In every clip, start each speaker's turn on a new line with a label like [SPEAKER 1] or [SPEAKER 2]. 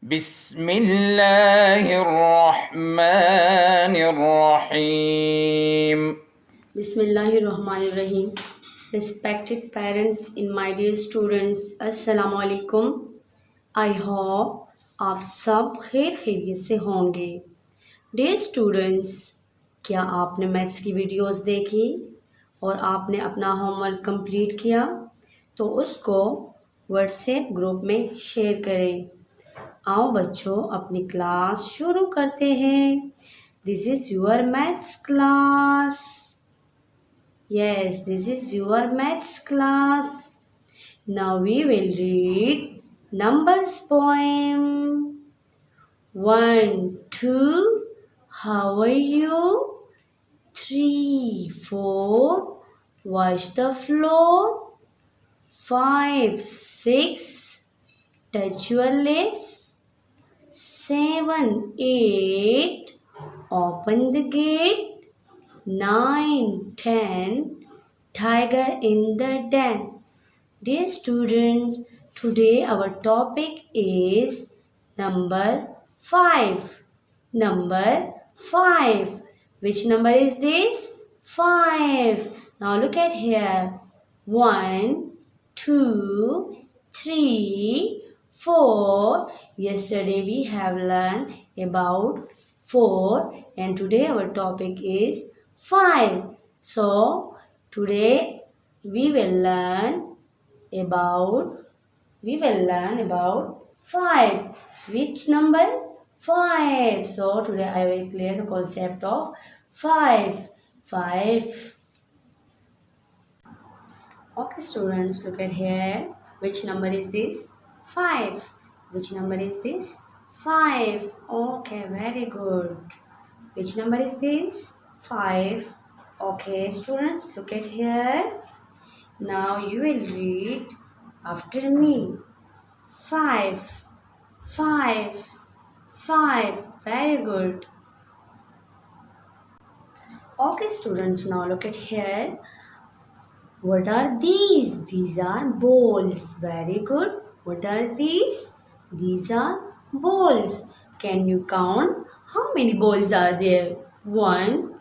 [SPEAKER 1] بسم الله الرحمن الرحيم.
[SPEAKER 2] Bismillahirrahmanirrahim. Respected parents and my dear students, Assalamu alaikum. I hope आप सब खैर खैरियत से होंगे. Dear students, क्या आपने मैथ्स की वीडियोस देखी और आपने अपना होमवर्क कंप्लीट किया? तो उसको व्हाट्सएप ग्रुप में शेयर करें. आओ बच्चों अपनी क्लास शुरू करते हैं. This is your maths class. Yes, this is your maths class. Now we will read numbers poem. 1, 2, how are you? 3, 4, wash the floor. 5, 6, touch your lips. 7, 8, open the gate. 9, 10, tiger in the den. Dear students, today our topic is number 5. Number 5. Which number is this? 5. Now look at here. 1, 2, 3, 4. Yesterday we have learned about 4 and today our topic is 5. So today we will learn about 5. Which number? 5. So today I will clear the concept of 5. 5. Okay students, look at here. Which number is this? 5. Which number is this? 5. Okay, very good. Which number is this? 5. Okay students, look at here. Now you will read after me. 5. 5. 5. Very good. Okay students, now look at here. What are these? These are balls. Very good. What are these? These are balls. Can you count how many balls are there? 1,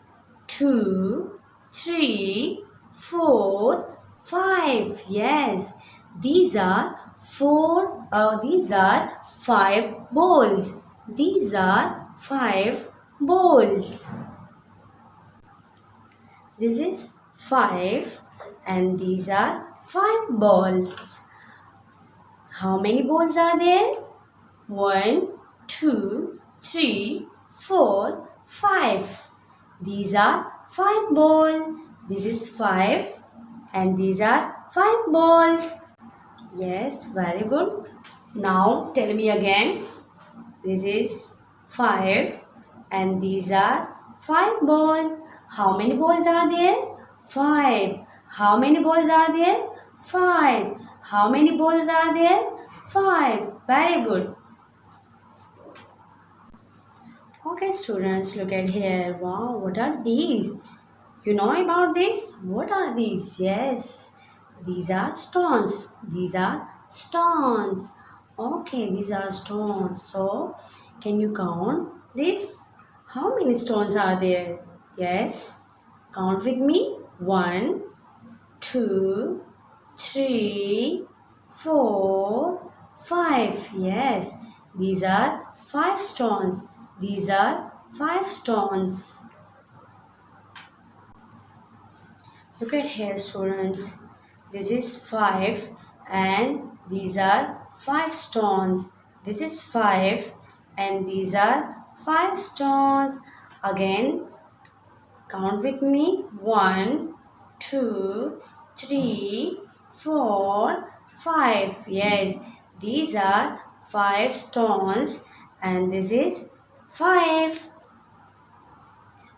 [SPEAKER 2] 2, 3, 4, 5. Yes, these are 5 balls. These are 5 balls. This is 5 and these are 5 balls. How many balls are there? 1, 2, 3, 4, 5. These are 5 balls. This is 5 and these are 5 balls. Yes, very good. Now tell me again. This is 5 and these are 5 balls. How many balls are there? 5. How many balls are there? 5. How many balls are there? 5. Very good. Okay students, look at here. Wow, what are these? You know about this? What are these? Yes, these are stones. These are stones. Okay, these are stones. So, can you count this? How many stones are there? Yes, count with me. 1, 2, 3, 4, 5. Yes, these are 5 stones. These are 5 stones. Look at here students. This is 5 and these are 5 stones. This is 5 and these are 5 stones. Again, count with me. 1, 2, 3, 4, 5. Yes, these are 5 stones and this is 5.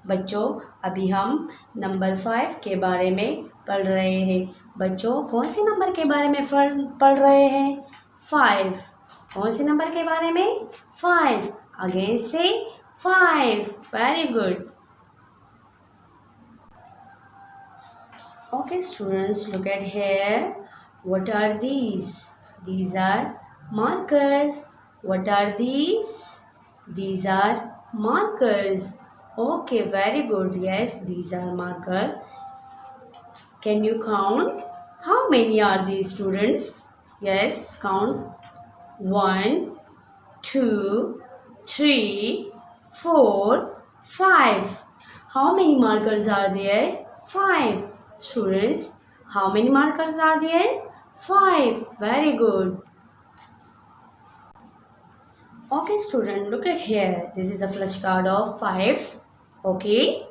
[SPEAKER 2] बच्चों अभी हम number 5 के बारे में पढ़ रहे हैं. बच्चों कौन से नंबर के बारे में पढ़ रहे हैं? 5. कौन से नंबर के बारे में? 5. अगेन से 5. Very good. Okay students, look at here. What are these? These are markers. What are these? These are markers. Okay, very good. Yes, these are markers. Can you count? How many are these, students? Yes, count. 1, 2, 3, 4, 5. How many markers are there? 5. Students, how many markers are there? 5. Very good. Okay, student, look at here. This is the flashcard of 5. Okay.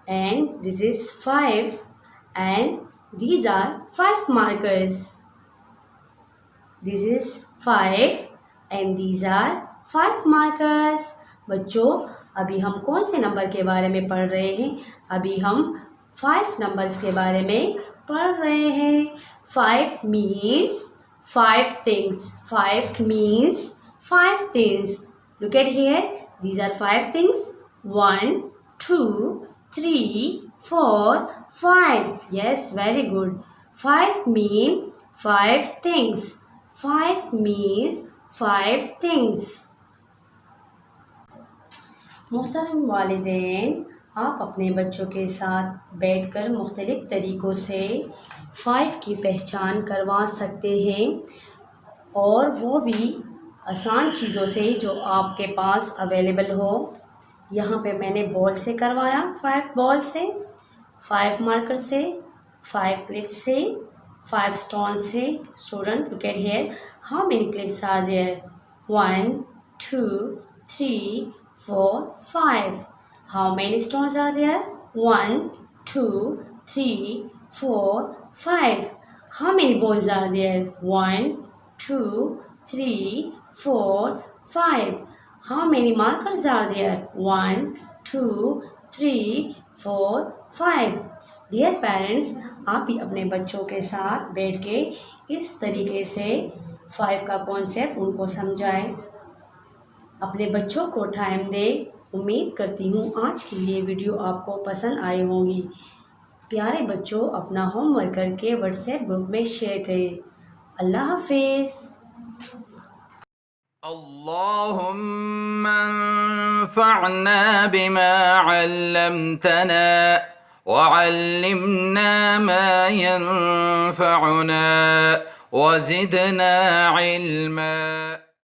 [SPEAKER 2] And this is 5. And these are 5 markers. This is 5 and these are 5 markers. बच्चों, अभी हम कौन से number के बारे में पढ़ रहे हैं? अभी हम 5 नंबर्स के बारे में पढ़ रहे हैं. 5 means 5 things. 5 means 5 things. Look at here. These are 5 things. 1, 2, 3, 4, 5. Yes, very good. 5 mean 5 things. 5 means 5 things. मोहतरम वालिदैन, आप अपने बच्चों के साथ बैठकर मुख्तलिफ तरीक़ों से 5 की पहचान करवा सकते हैं और वो भी आसान चीज़ों से जो आपके पास अवेलेबल हो. यहाँ पे मैंने बॉल से करवाया, 5 बॉल से, 5 मार्कर से, 5 क्लिप्स से, 5 stones से. Student, look at here. How many clips are there? 1, 2, 3, 4, 5. How many stones are there? 1, 2, 3, 4, 5. How many balls are there? 1, 2, 3, 4, 5. How many markers are there? 1, 2, 3, 4, 5. Dear parents, आप भी अपने बच्चों के साथ बैठ के इस तरीके से 5 का कॉन्सेप्ट उनको समझाएं. अपने बच्चों को टाइम दें. उम्मीद करती हूँ आज के लिए वीडियो आपको पसंद आई होगी. प्यारे बच्चों, अपना होमवर्क करके व्हाट्सएप ग्रुप में शेयर करें. अल्लाह हाफिज़.
[SPEAKER 1] اللهم انفعنا بما علمتنا وعلمنا ما ينفعنا وزدنا علما.